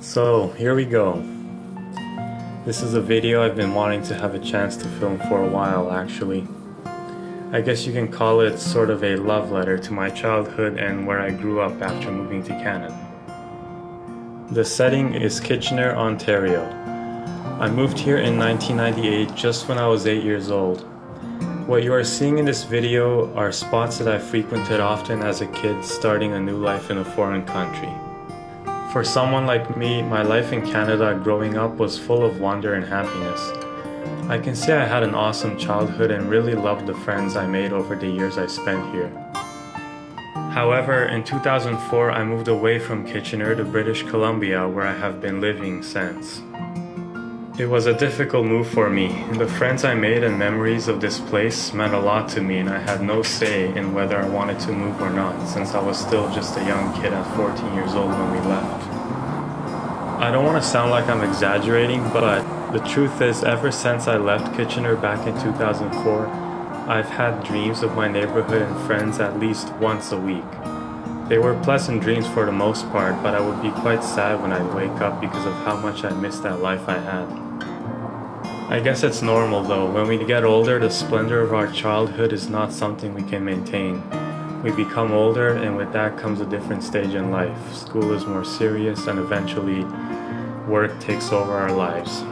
So here we go. This is a video I've been wanting to have a chance to film for a while actually. I guess you can call it sort of a love letter to my childhood and where I grew up after moving to Canada. The setting is Kitchener, Ontario. I moved here in 1998 just when I was 8 years old. What you are seeing in this video are spots that I frequented often as a kid starting a new life in a foreign country. For someone like me, my life in Canada growing up was full of wonder and happiness. I can say I had an awesome childhood and really loved the friends I made over the years I spent here. However, in 2004 I moved away from Kitchener to British Columbia, where I have been living since. It was a difficult move for me. The friends I made and memories of this place meant a lot to me, and I had no say in whether I wanted to move or not, since I was still just a young kid at 14 years old when we left. I don't want to sound like I'm exaggerating, but the truth is, ever since I left Kitchener back in 2004, I've had dreams of my neighborhood and friends at least once a week. They were pleasant dreams for the most part, but I would be quite sad when I'd wake up because of how much I missed that life I had. I guess it's normal though. When we get older, the splendor of our childhood is not something we can maintain. We become older, and with that comes a different stage in life. School is more serious, and eventually work takes over our lives.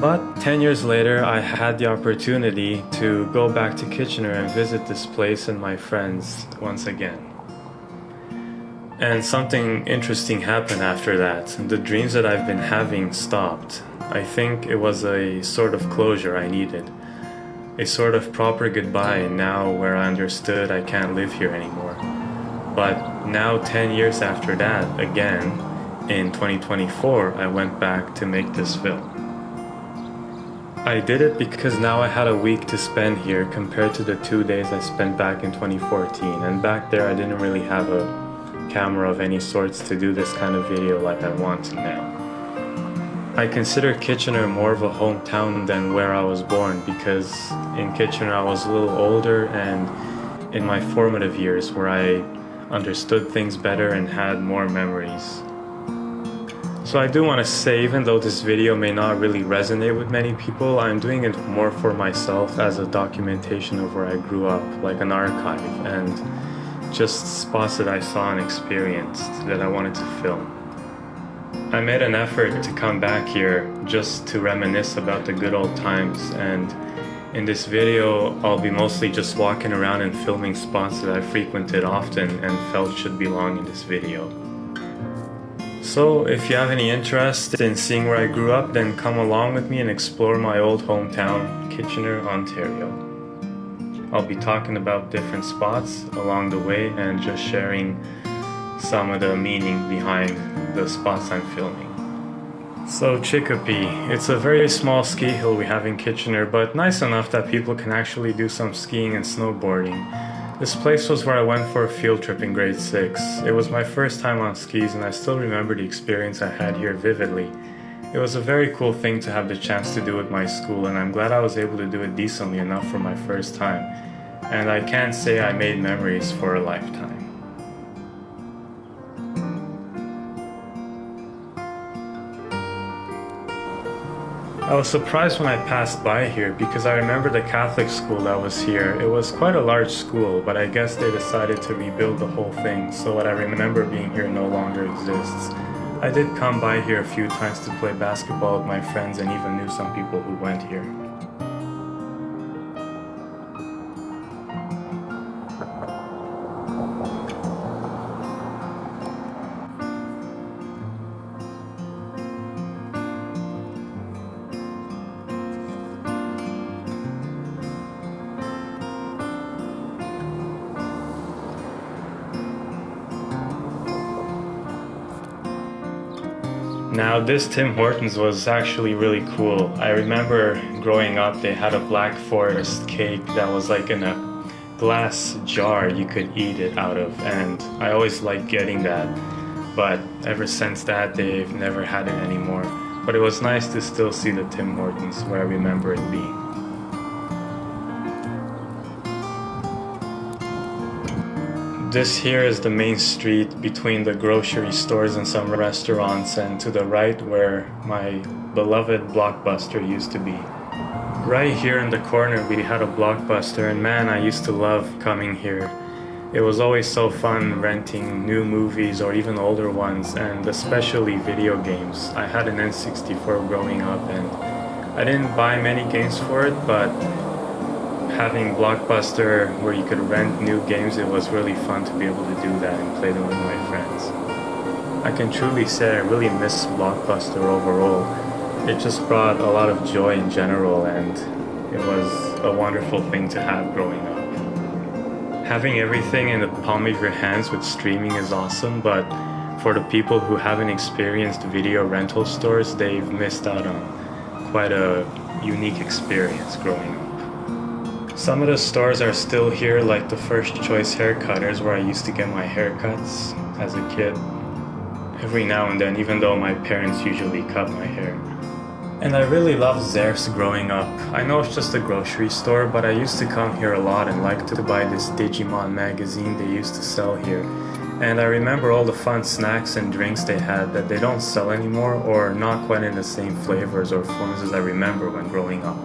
But 10 years later, I had the opportunity to go back to Kitchener and visit this place and my friends once again. And something interesting happened after that. The dreams that I've been having stopped. I think it was a sort of closure I needed. A sort of proper goodbye now where I understood I can't live here anymore. But now 10 years after that, again, in 2024, I went back to make this film. I did it because now I had a week to spend here compared to the 2 days I spent back in 2014. And back there I didn't really have a camera of any sorts to do this kind of video like I want to now. I consider Kitchener more of a hometown than where I was born, because in Kitchener I was a little older and in my formative years where I understood things better and had more memories. So I do want to say, even though this video may not really resonate with many people, I'm doing it more for myself as a documentation of where I grew up, like an archive, and just spots that I saw and experienced that I wanted to film. I made an effort to come back here just to reminisce about the good old times, and in this video I'll be mostly just walking around and filming spots that I frequented often and felt should belong in this video. So if you have any interest in seeing where I grew up, then come along with me and explore my old hometown, Kitchener, Ontario. I'll be talking about different spots along the way and just sharing some of the meaning behind the spots I'm filming. So Chicopee, it's a very small ski hill we have in Kitchener, but nice enough that people can actually do some skiing and snowboarding. This place was where I went for a field trip in grade 6. It was my first time on skis, and I still remember the experience I had here vividly. It was a very cool thing to have the chance to do with my school, and I'm glad I was able to do it decently enough for my first time. And I can't say I made memories for a lifetime. I was surprised when I passed by here because I remember the Catholic school that was here. It was quite a large school, but I guess they decided to rebuild the whole thing, so what I remember being here no longer exists. I did come by here a few times to play basketball with my friends and even knew some people who went here. Now this Tim Hortons was actually really cool. I remember growing up they had a Black Forest cake that was like in a glass jar you could eat it out of, and I always liked getting that, but ever since that they've never had it anymore. But it was nice to still see the Tim Hortons where I remember it being. This here is the main street between the grocery stores and some restaurants, and to the right where my beloved Blockbuster used to be. Right here in the corner we had a Blockbuster, and man, I used to love coming here. It was always so fun renting new movies or even older ones, and especially video games. I had an N64 growing up, and I didn't buy many games for it, but having Blockbuster where you could rent new games, it was really fun to be able to do that and play them with my friends. I can truly say I really miss Blockbuster overall. It just brought a lot of joy in general, and it was a wonderful thing to have growing up. Having everything in the palm of your hands with streaming is awesome, but for the people who haven't experienced video rental stores, they've missed out on quite a unique experience growing up. Some of the stores are still here, like the First Choice Hair Cutters, where I used to get my haircuts as a kid. Every now and then, even though my parents usually cut my hair. And I really loved Zerf's growing up. I know it's just a grocery store, but I used to come here a lot and like to buy this Digimon magazine they used to sell here. And I remember all the fun snacks and drinks they had that they don't sell anymore, or not quite in the same flavors or forms as I remember when growing up.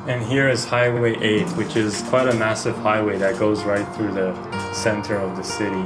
And here is Highway 8, which is quite a massive highway that goes right through the center of the city.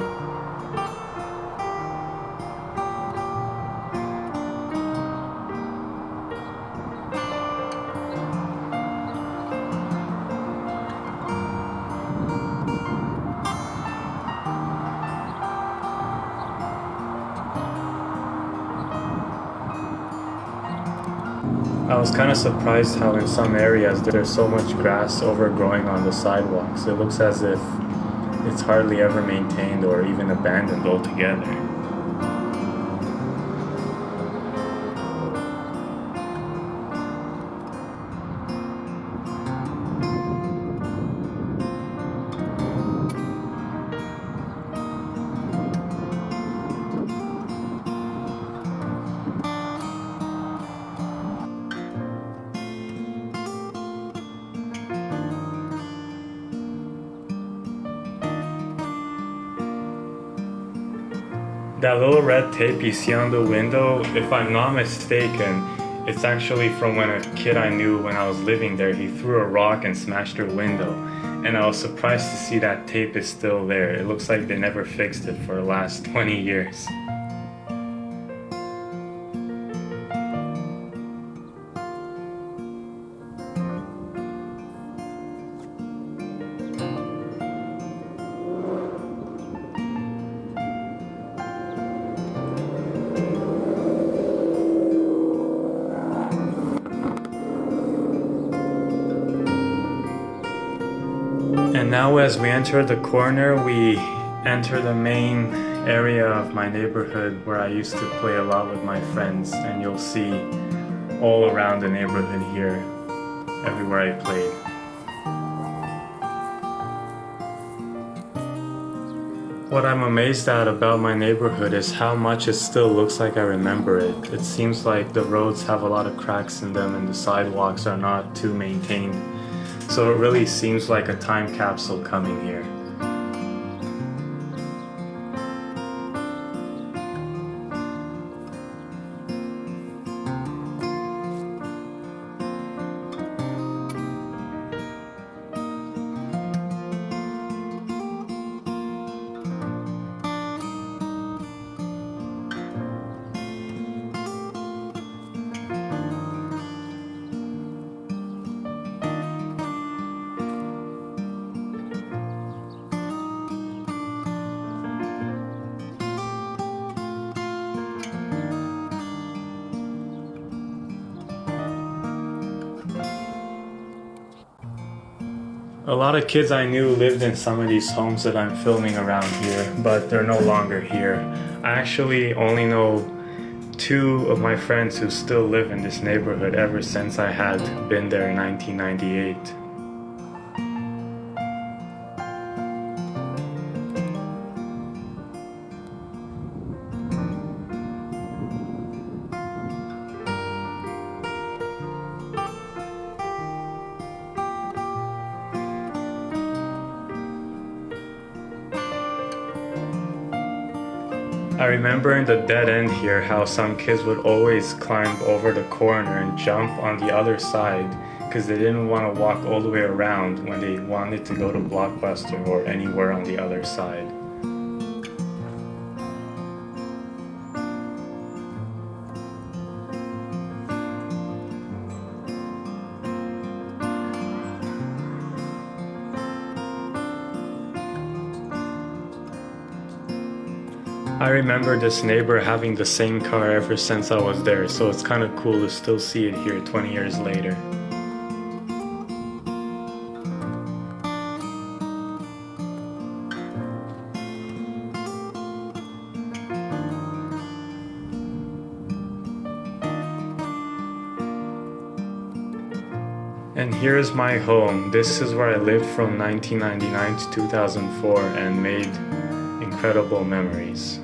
I was kind of surprised how in some areas there's so much grass overgrowing on the sidewalks. It looks as if it's hardly ever maintained or even abandoned altogether. That little red tape you see on the window, if I'm not mistaken, it's actually from when a kid I knew when I was living there, he threw a rock and smashed her window. And I was surprised to see that tape is still there. It looks like they never fixed it for the last 20 years. And now as we enter the corner, we enter the main area of my neighborhood where I used to play a lot with my friends, and you'll see all around the neighborhood here, everywhere I played. What I'm amazed at about my neighborhood is how much it still looks like I remember it. It seems like the roads have a lot of cracks in them and the sidewalks are not too maintained. So it really seems like a time capsule coming here. A lot of kids I knew lived in some of these homes that I'm filming around here, but they're no longer here. I actually only know two of my friends who still live in this neighborhood ever since I had been there in 1998. I remember in the dead end here how some kids would always climb over the corner and jump on the other side because they didn't want to walk all the way around when they wanted to go to Blockbuster or anywhere on the other side. I remember this neighbor having the same car ever since I was there, so it's kind of cool to still see it here 20 years later. And here's my home. This is where I lived from 1999 to 2004 and made incredible memories.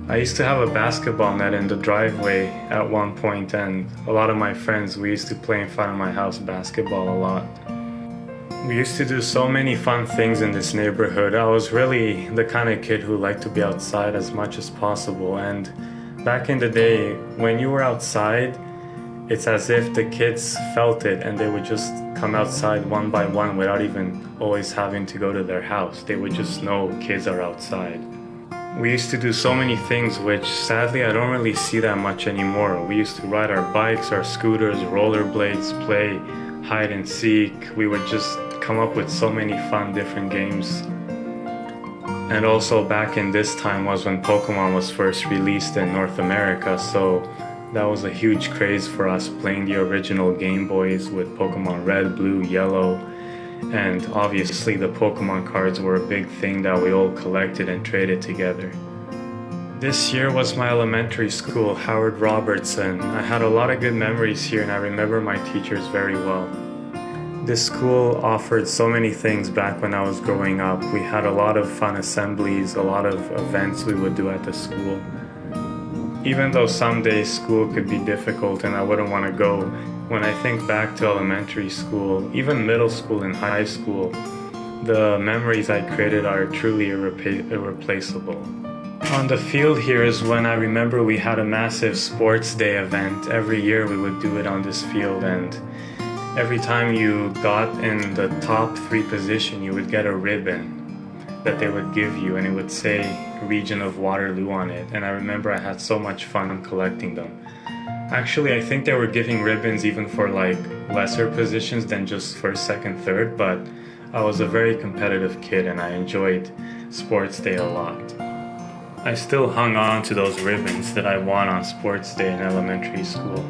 I used to have a basketball net in the driveway at one point, and a lot of my friends, we used to play in front of my house basketball a lot. We used to do so many fun things in this neighborhood. I was really the kind of kid who liked to be outside as much as possible, and back in the day, when you were outside, it's as if the kids felt it and they would just come outside one by one without even always having to go to their house. They would just know kids are outside. We used to do so many things which sadly I don't really see that much anymore. We used to ride our bikes, our scooters, rollerblades, play hide and seek. We would just come up with so many fun different games. And also back in this time was when Pokemon was first released in North America, so that was a huge craze for us, playing the original Game Boys with Pokemon Red, Blue, Yellow. And obviously the Pokemon cards were a big thing that we all collected and traded together. This year was my elementary school, Howard Robertson. I had a lot of good memories here and I remember my teachers very well. This school offered so many things back when I was growing up. We had a lot of fun assemblies, a lot of events we would do at the school. Even though some days school could be difficult and I wouldn't want to go, when I think back to elementary school, even middle school and high school, the memories I created are truly irreplaceable. On the field here is when I remember we had a massive sports day event. Every year we would do it on this field, and every time you got in the top 3 position, you would get a ribbon that they would give you, and it would say Region of Waterloo on it. And I remember I had so much fun collecting them. Actually, I think they were giving ribbons even for like lesser positions than just first, second, third, but I was a very competitive kid and I enjoyed sports day a lot. I still hung on to those ribbons that I won on sports day in elementary school.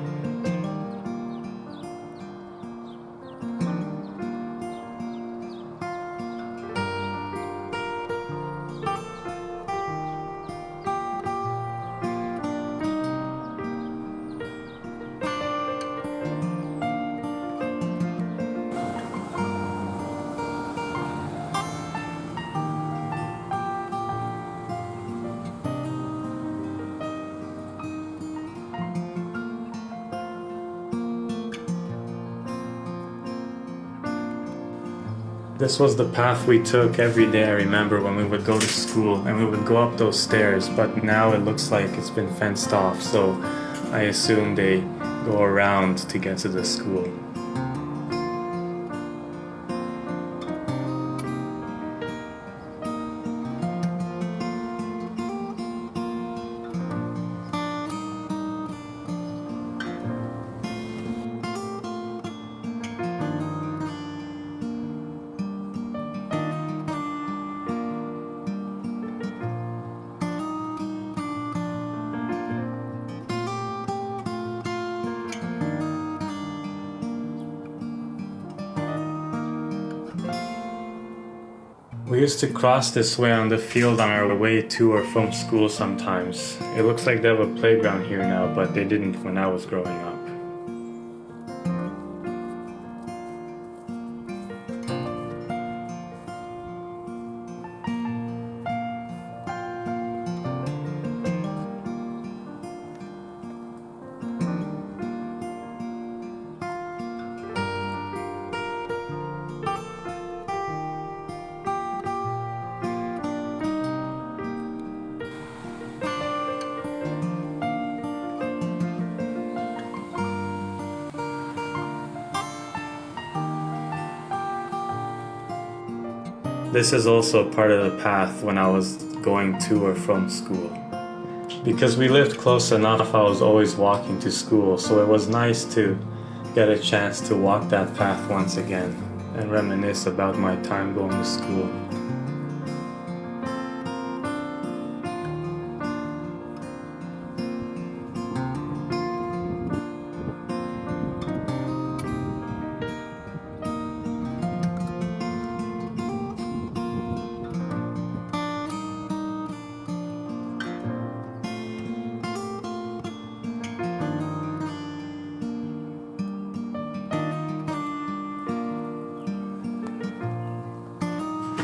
This was the path we took every day, I remember, when we would go to school, and we would go up those stairs, but now it looks like it's been fenced off, so I assume they go around to get to the school. We used to cross this way on the field on our way to or from school sometimes. It looks like they have a playground here now, but they didn't when I was growing up. This is also part of the path when I was going to or from school. Because we lived close enough, I was always walking to school, so it was nice to get a chance to walk that path once again and reminisce about my time going to school.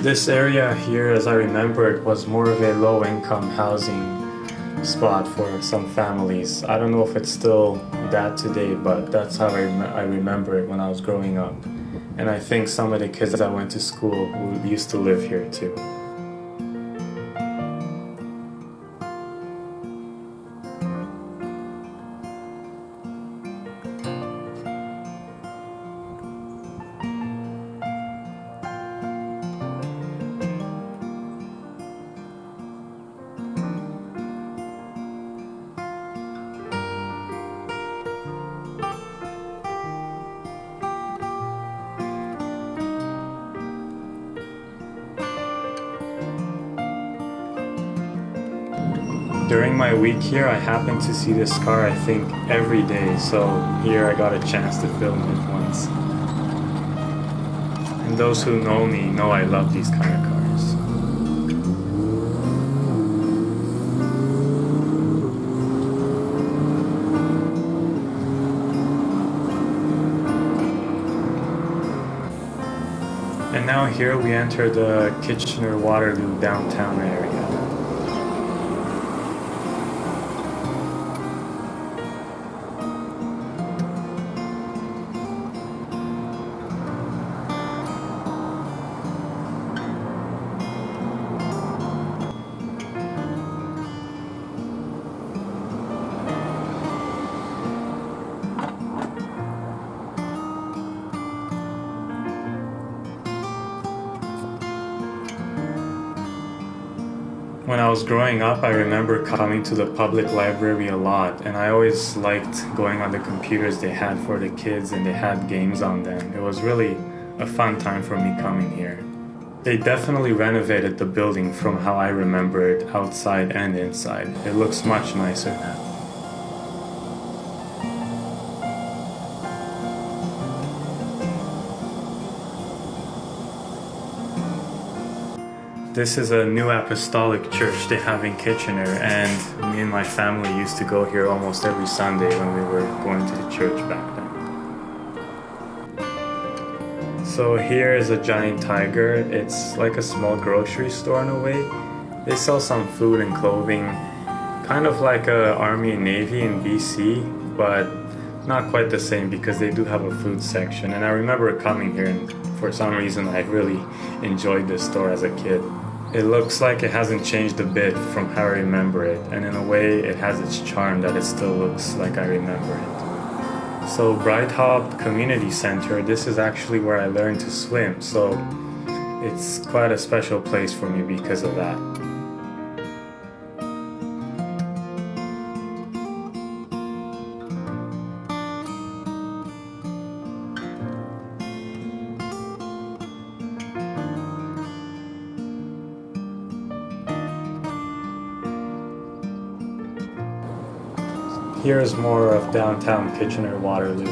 This area here, as I remember it, was more of a low-income housing spot for some families. I don't know if it's still that today, but that's how I remember it when I was growing up. And I think some of the kids that went to school who used to live here too. During my week here, I happened to see this car, I think, every day, so here I got a chance to film it once. And those who know me know I love these kind of cars. And now here we enter the Kitchener-Waterloo downtown area. When I was growing up, I remember coming to the public library a lot, and I always liked going on the computers they had for the kids, and they had games on them. It was really a fun time for me coming here. They definitely renovated the building from how I remember it, outside and inside. It looks much nicer now. This is a New Apostolic Church they have in Kitchener, and me and my family used to go here almost every Sunday when we were going to the church back then. So here is a giant tiger. It's like a small grocery store in a way. They sell some food and clothing, kind of like a Army and Navy in BC, but not quite the same because they do have a food section. And I remember coming here, and for some reason I really enjoyed this store as a kid. It looks like it hasn't changed a bit from how I remember it, and in a way it has its charm that it still looks like I remember it. So Brighthop Community Center, this is actually where I learned to swim, so it's quite a special place for me because of that. Here is more of downtown Kitchener-Waterloo.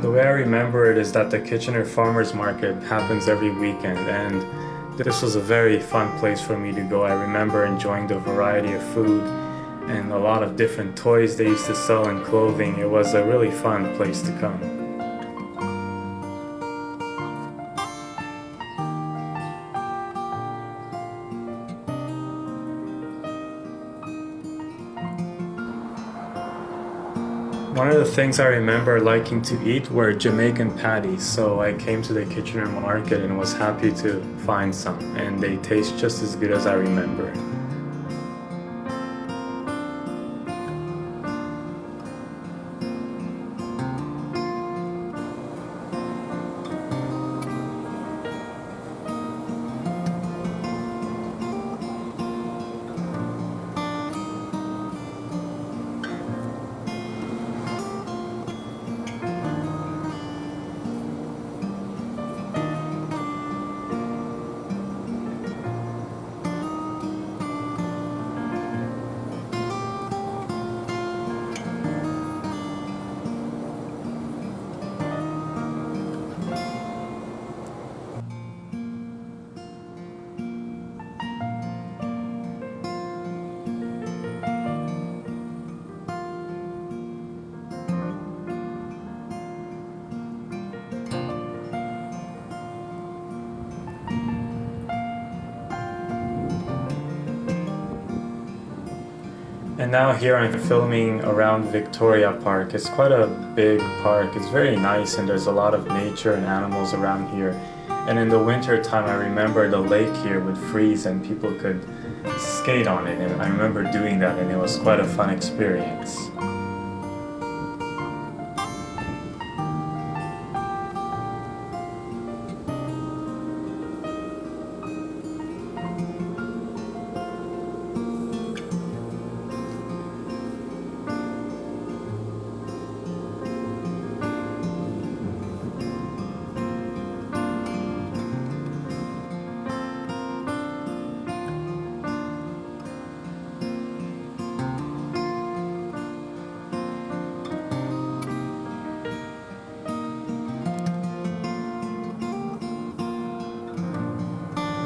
The way I remember it is that the Kitchener Farmers Market happens every weekend, and this was a very fun place for me to go. I remember enjoying the variety of food and a lot of different toys they used to sell and clothing. It was a really fun place to come. One of the things I remember liking to eat were Jamaican patties, so I came to the Kitchener Market and was happy to find some, and they taste just as good as I remember. And now here I'm filming around Victoria Park. It's quite a big park. It's very nice and there's a lot of nature and animals around here. And in the winter time I remember the lake here would freeze and people could skate on it. And I remember doing that and it was quite a fun experience.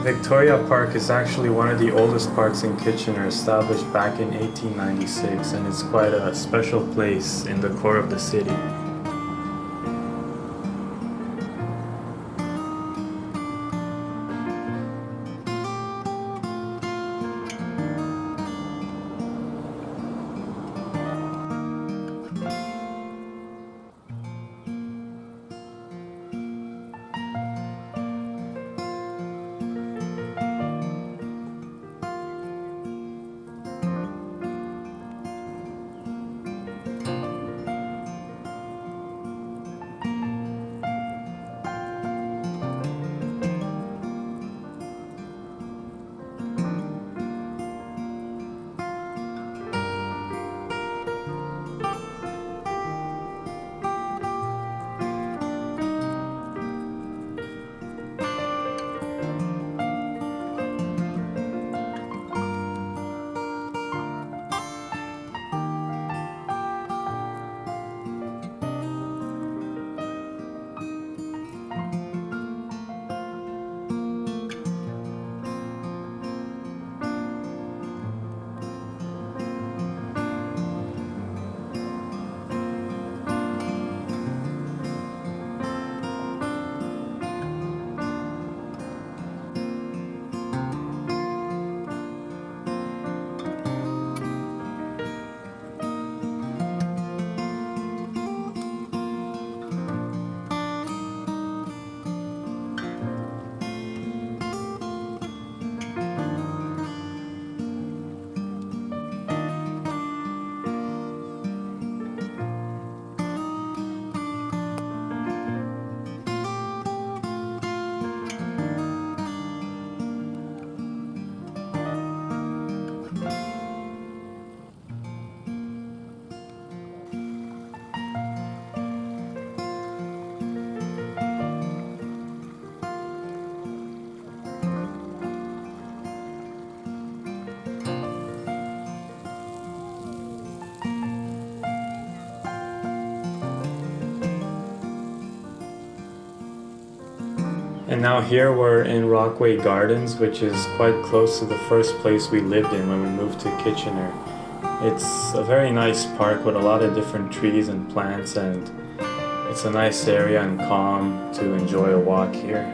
Victoria Park is actually one of the oldest parks in Kitchener, established back in 1896, and it's quite a special place in the core of the city. And now here we're in Rockway Gardens, which is quite close to the first place we lived in when we moved to Kitchener. It's a very nice park with a lot of different trees and plants, and it's a nice area and calm to enjoy a walk here.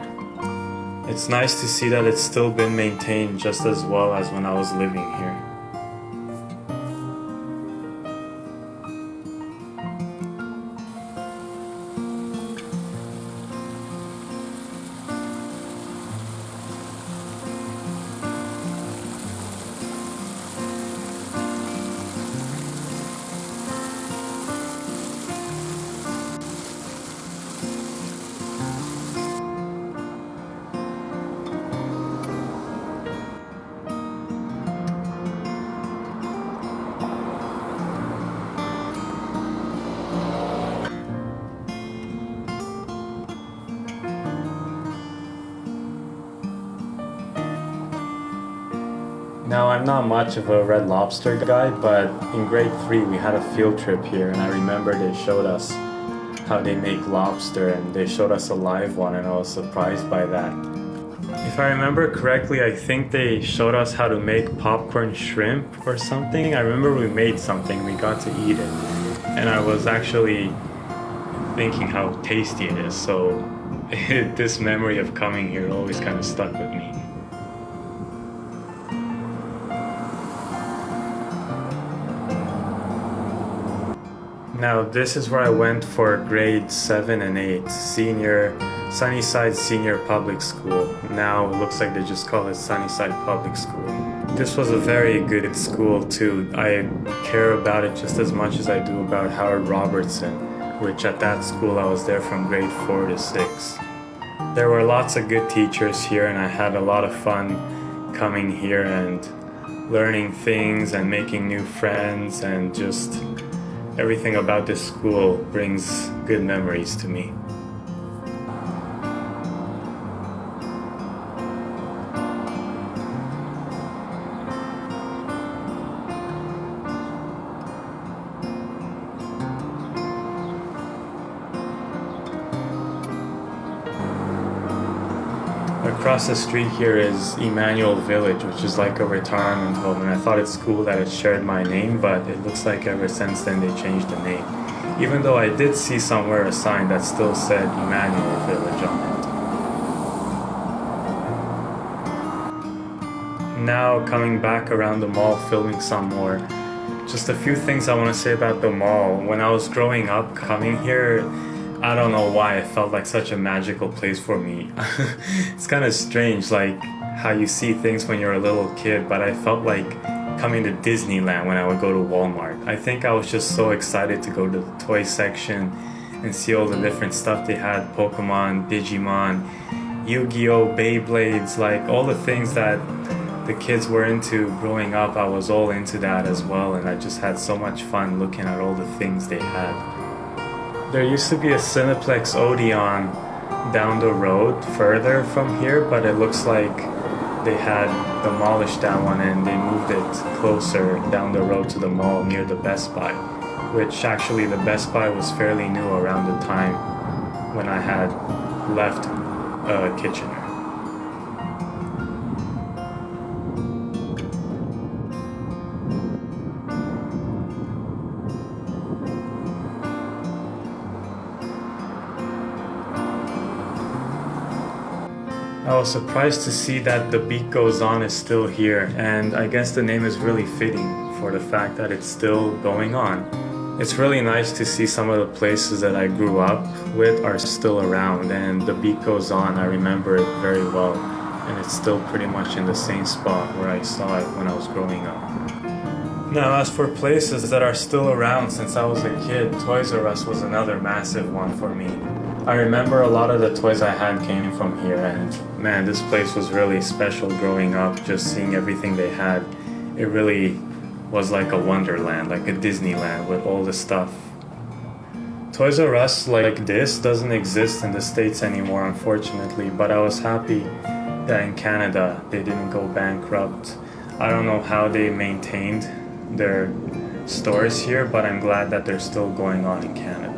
It's nice to see that it's still been maintained just as well as when I was living here. Now, I'm not much of a Red Lobster guy, but in grade 3 we had a field trip here, and I remember they showed us how they make lobster, and they showed us a live one, and I was surprised by that. If I remember correctly, I think they showed us how to make popcorn shrimp or something. I remember we made something, we got to eat it, and I was actually thinking how tasty it is, so this memory of coming here always kind of stuck with me. Now, this is where I went for grades 7 and 8, Sunnyside Senior Public School. Now it looks like they just call it Sunnyside Public School. This was a very good school too. I care about it just as much as I do about Howard Robertson, which at that school I was there from grade 4 to 6. There were lots of good teachers here, and I had a lot of fun coming here and learning things and making new friends, and just everything about this school brings good memories to me. Across the street here is Emmanuel Village, which is like a retirement home, and I thought it's cool that it shared my name, but it looks like ever since then they changed the name. Even though I did see somewhere a sign that still said Emmanuel Village on it. Now coming back around the mall, filming some more. Just a few things I want to say about the mall. When I was growing up, coming here, I don't know why it felt like such a magical place for me. It's kind of strange, like how you see things when you're a little kid, but I felt like coming to Disneyland when I would go to Walmart. I think I was just so excited to go to the toy section and see all the different stuff they had, Pokemon, Digimon, Yu-Gi-Oh, Beyblades, like all the things that the kids were into growing up. I was all into that as well, and I just had so much fun looking at all the things they had. There used to be a Cineplex Odeon down the road further from here, but it looks like they had demolished that one and they moved it closer down the road to the mall near the Best Buy, which actually the Best Buy was fairly new around the time when I had left Kitchener. I was surprised to see that The Beat Goes On is still here, and I guess the name is really fitting for the fact that it's still going on. It's really nice to see some of the places that I grew up with are still around, and The Beat Goes On, I remember it very well, and it's still pretty much in the same spot where I saw it when I was growing up. Now, as for places that are still around since I was a kid, Toys R Us was another massive one for me. I remember a lot of the toys I had came from here, and man, this place was really special growing up, just seeing everything they had. It really was like a wonderland, like a Disneyland with all the stuff. Toys R Us like this doesn't exist in the States anymore, unfortunately, but I was happy that in Canada they didn't go bankrupt. I don't know how they maintained their stores here, but I'm glad that they're still going on in Canada.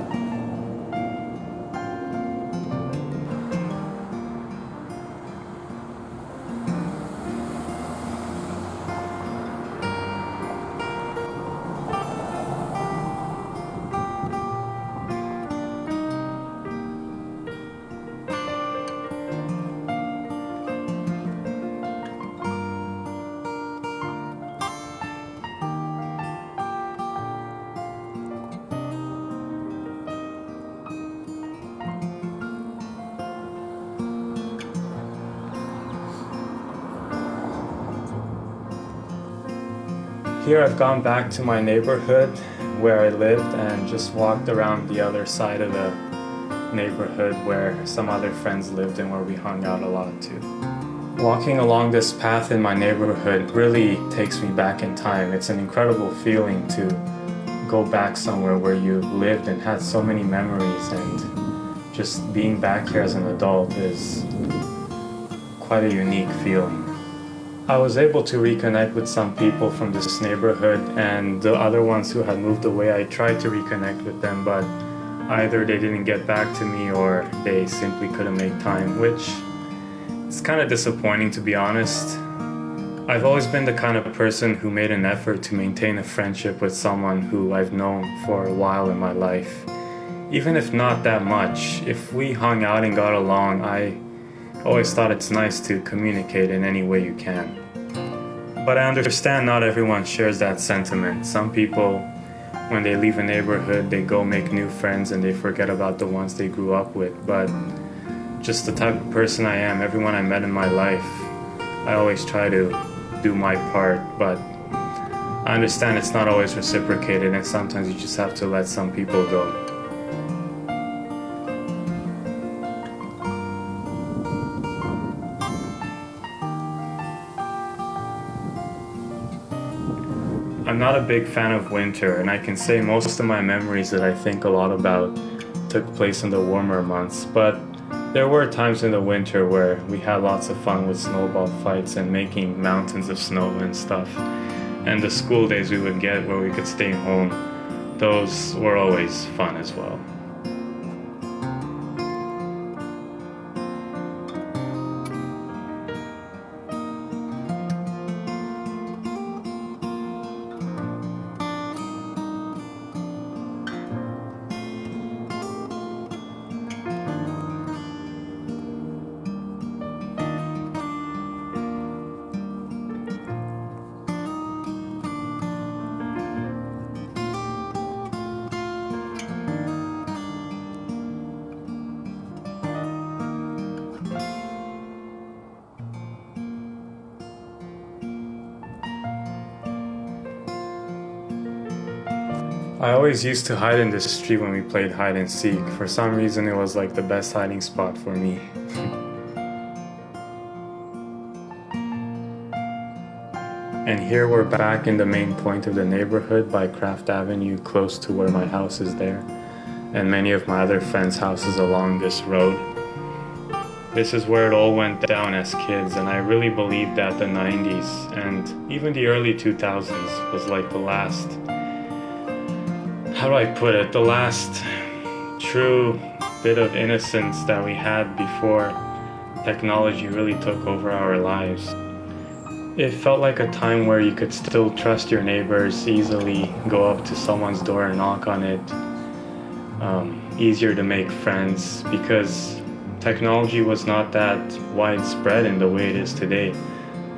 Here I've gone back to my neighborhood where I lived and just walked around the other side of the neighborhood where some other friends lived and where we hung out a lot too. Walking along this path in my neighborhood really takes me back in time. It's an incredible feeling to go back somewhere where you lived and had so many memories, and just being back here as an adult is quite a unique feeling. I was able to reconnect with some people from this neighborhood, and the other ones who had moved away, I tried to reconnect with them, but either they didn't get back to me or they simply couldn't make time, which is kind of disappointing, to be honest. I've always been the kind of person who made an effort to maintain a friendship with someone who I've known for a while in my life. Even if not that much, if we hung out and got along, I always thought it's nice to communicate in any way you can. But I understand not everyone shares that sentiment. Some people, when they leave a neighborhood, they go make new friends and they forget about the ones they grew up with. But just the type of person I am, everyone I met in my life, I always try to do my part, but I understand it's not always reciprocated, and sometimes you just have to let some people go. I'm not a big fan of winter, and I can say most of my memories that I think a lot about took place in the warmer months, but there were times in the winter where we had lots of fun with snowball fights and making mountains of snow and stuff. And the school days we would get where we could stay home, those were always fun as well. I always used to hide in the street when we played hide and seek. For some reason it was like the best hiding spot for me. And here we're back in the main point of the neighborhood by Craft Avenue, close to where my house is there, and many of my other friends' houses along this road. This is where it all went down as kids, and I really believe that the 90s and even the early 2000s was like the last, how do I put it, the last true bit of innocence that we had before technology really took over our lives. It felt like a time where you could still trust your neighbors, easily go up to someone's door and knock on it. Easier to make friends because technology was not that widespread in the way it is today,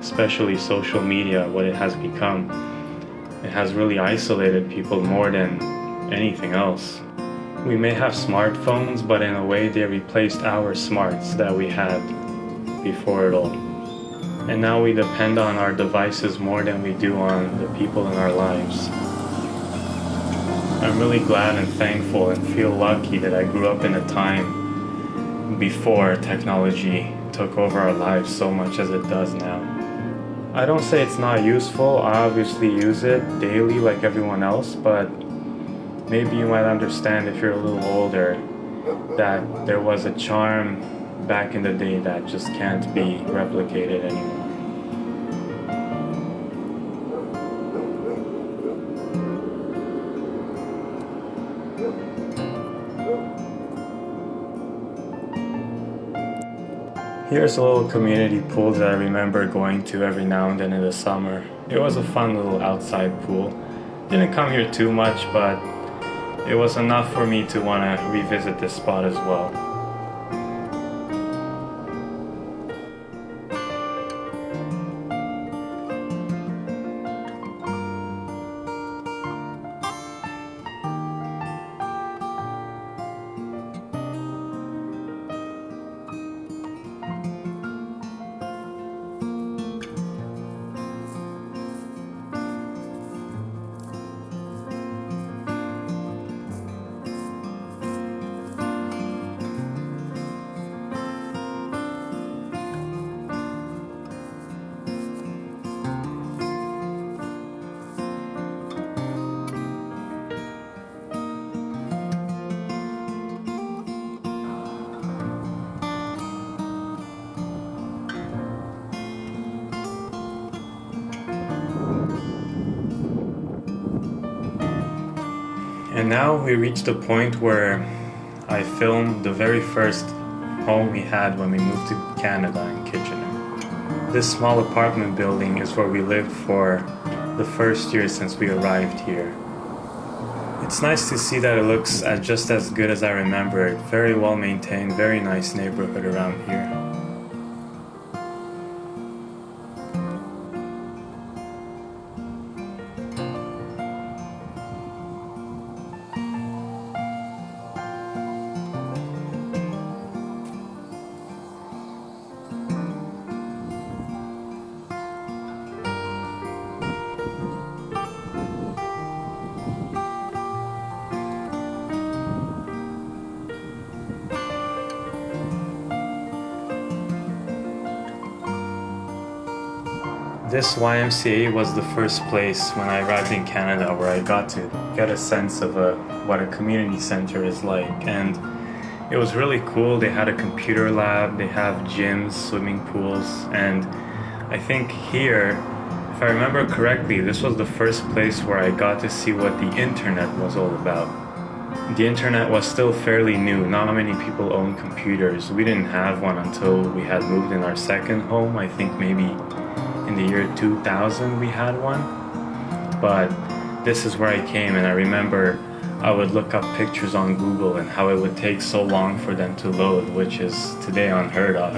especially social media, what it has become. It has really isolated people more than anything else. We may have smartphones, but in a way they replaced our smarts that we had before it all. And now we depend on our devices more than we do on the people in our lives. I'm really glad and thankful and feel lucky that I grew up in a time before technology took over our lives so much as it does now. I don't say it's not useful. I obviously use it daily like everyone else, but maybe you might understand if you're a little older that there was a charm back in the day that just can't be replicated anymore. Here's a little community pool that I remember going to every now and then in the summer. It was a fun little outside pool. Didn't come here too much, but it was enough for me to want to revisit this spot as well. And now we reached the point where I filmed the very first home we had when we moved to Canada in Kitchener. This small apartment building is where we lived for the first year since we arrived here. It's nice to see that it looks just as good as I remember it. Very well maintained, very nice neighborhood around here. This YMCA was the first place when I arrived in Canada where I got to get a sense of what a community center is like. And it was really cool. They had a computer lab, they have gyms, swimming pools, and I think here, if I remember correctly, this was the first place where I got to see what the internet was all about. The internet was still fairly new. Not many people owned computers. We didn't have one until we had moved in our second home. I think maybe in the year 2000 we had one. But this is where I came, and I remember I would look up pictures on Google and how it would take so long for them to load, which is today unheard of.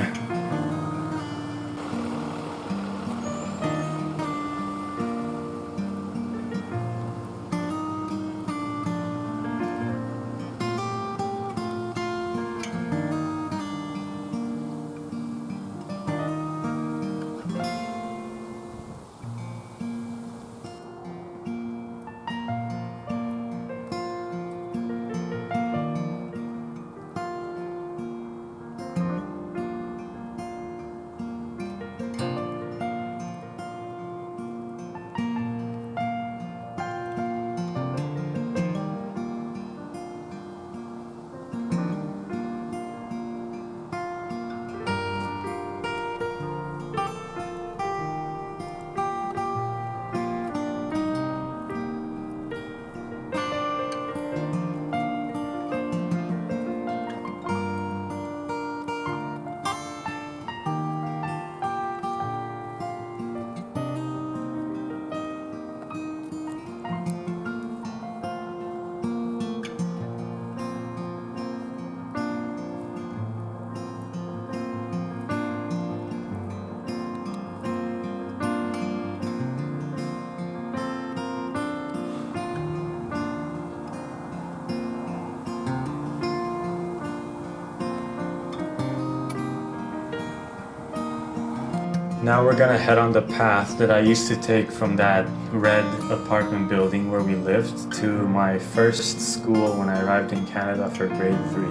Now we're gonna head on the path that I used to take from that red apartment building where we lived to my first school when I arrived in Canada for grade 3.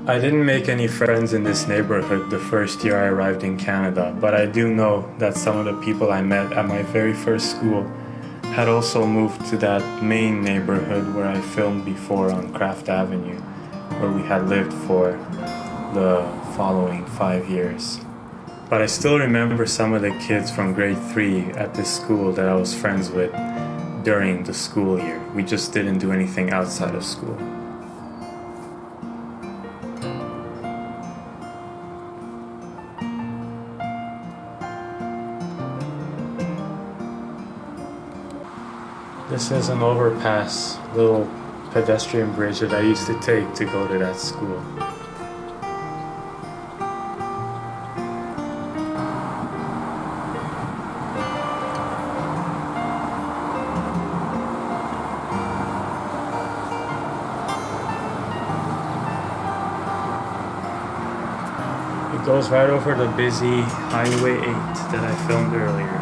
I didn't make any friends in this neighborhood the first year I arrived in Canada, but I do know that some of the people I met at my very first school had also moved to that main neighborhood where I filmed before on Craft Avenue, where we had lived for the following 5 years. But I still remember some of the kids from grade 3 at this school that I was friends with during the school year. We just didn't do anything outside of school. This is an overpass, little pedestrian bridge that I used to take to go to that school. It goes right over the busy Highway 8 that I filmed earlier.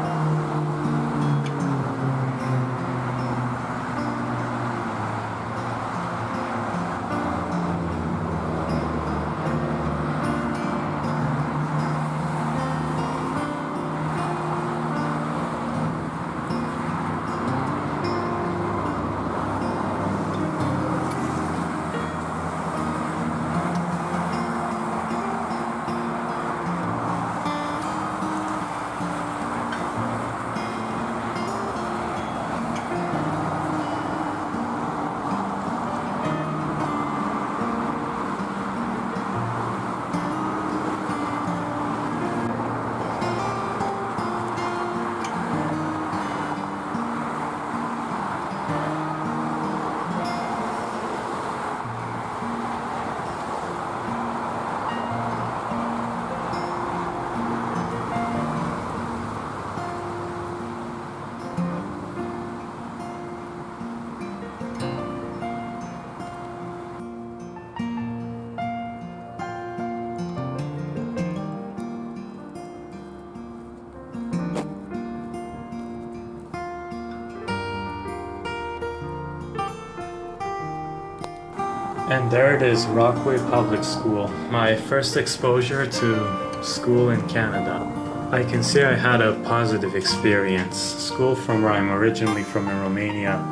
And there it is, Rockaway Public School. My first exposure to school in Canada. I can say I had a positive experience. School from where I'm originally from in Romania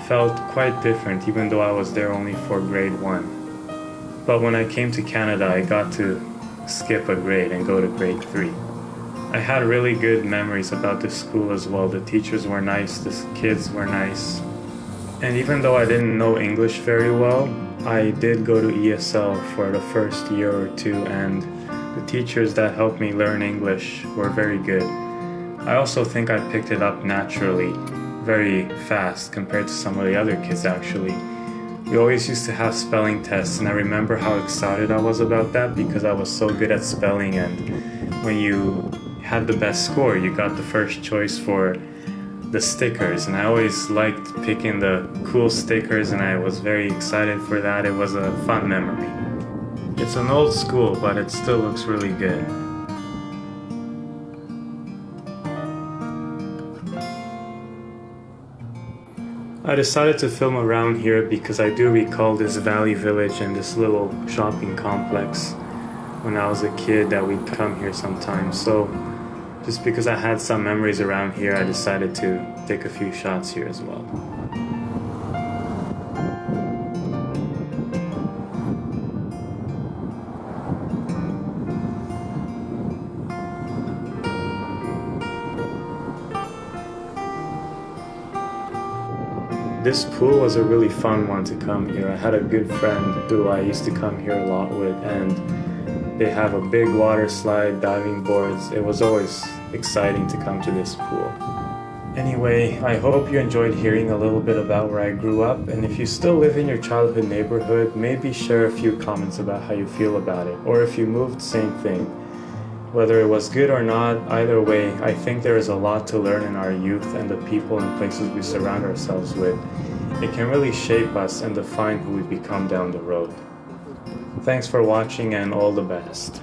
felt quite different, even though I was there only for grade 1. But when I came to Canada, I got to skip a grade and go to grade 3. I had really good memories about the school as well. The teachers were nice, the kids were nice. And even though I didn't know English very well, I did go to ESL for the first year or two, and the teachers that helped me learn English were very good. I also think I picked it up naturally, very fast compared to some of the other kids actually. We always used to have spelling tests, and I remember how excited I was about that because I was so good at spelling, and when you had the best score, you got the first choice for the stickers, and I always liked picking the cool stickers, and I was very excited for that. It was a fun memory. It's an old school, but it still looks really good. I decided to film around here because I do recall this valley village and this little shopping complex when I was a kid that we'd come here sometimes. So just because I had some memories around here, I decided to take a few shots here as well. This pool was a really fun one to come here. I had a good friend who I used to come here a lot with, and they have a big water slide, diving boards. It was always exciting to come to this pool. Anyway, I hope you enjoyed hearing a little bit about where I grew up, and if you still live in your childhood neighborhood, maybe share a few comments about how you feel about it, or if you moved, same thing. Whether it was good or not, either way, I think there is a lot to learn in our youth and the people and places we surround ourselves with. It can really shape us and define who we become down the road. Thanks for watching, and all the best.